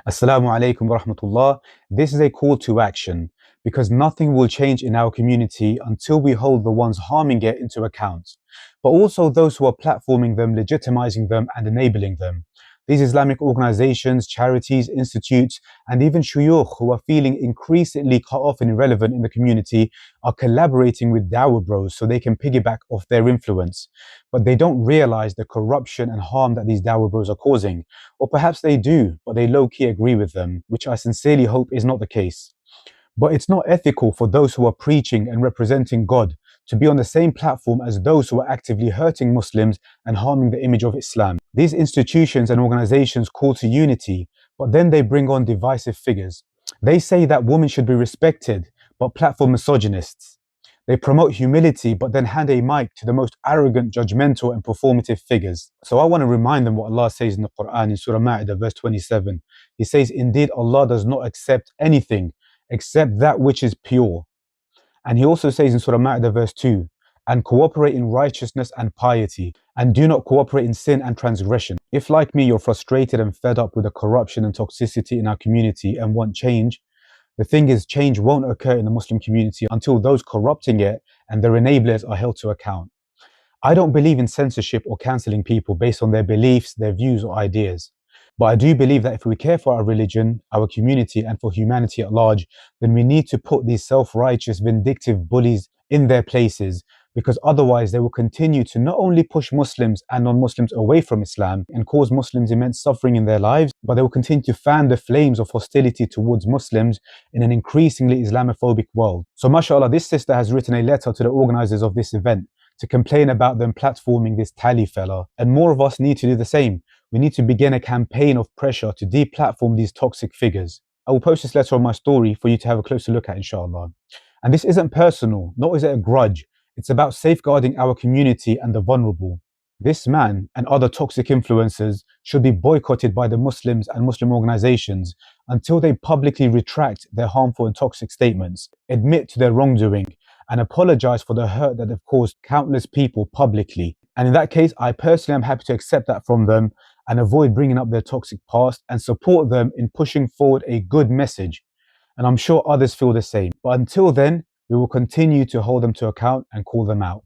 Assalamu alaikum wa rahmatullah. This is a call to action because nothing will change in our community until we hold the ones harming it into account, but also those who are platforming them, legitimizing them, and enabling them. These Islamic organizations, charities, institutes, and even shuyukh who are feeling increasingly cut off and irrelevant in the community are collaborating with dawah bros so they can piggyback off their influence. But they don't realize the corruption and harm that these dawah bros are causing. Or perhaps they do, but they low-key agree with them, which I sincerely hope is not the case. But it's not ethical for those who are preaching and representing God to be on the same platform as those who are actively hurting Muslims and harming the image of Islam. These institutions and organizations call to unity, but then they bring on divisive figures. They say that women should be respected, but platform misogynists. They promote humility, but then hand a mic to the most arrogant, judgmental, and performative figures. So I want to remind them what Allah says in the Quran in Surah Ma'idah, verse 27. He says, "Indeed, Allah does not accept anything except that which is pure." And He also says in Surah Ma'idah, verse 2, "And cooperate in righteousness and piety, and do not cooperate in sin and transgression." If, like me, you're frustrated and fed up with the corruption and toxicity in our community and want change, the thing is, change won't occur in the Muslim community until those corrupting it and their enablers are held to account. I don't believe in censorship or cancelling people based on their beliefs, their views, or ideas. But I do believe that if we care for our religion, our community, and for humanity at large, then we need to put these self-righteous, vindictive bullies in their places, because otherwise they will continue to not only push Muslims and non-Muslims away from Islam and cause Muslims immense suffering in their lives, but they will continue to fan the flames of hostility towards Muslims in an increasingly Islamophobic world. So mashallah, this sister has written a letter to the organizers of this event to complain about them platforming this tally fella. And more of us need to do the same. We need to begin a campaign of pressure to deplatform these toxic figures. I will post this letter on my story for you to have a closer look at, inshallah. And this isn't personal, nor is it a grudge. It's about safeguarding our community and the vulnerable. This man and other toxic influencers should be boycotted by the Muslims and Muslim organizations until they publicly retract their harmful and toxic statements, admit to their wrongdoing, and apologize for the hurt that they've caused countless people publicly. And in that case, I personally am happy to accept that from them and avoid bringing up their toxic past and support them in pushing forward a good message. And I'm sure others feel the same. But until then, we will continue to hold them to account and call them out.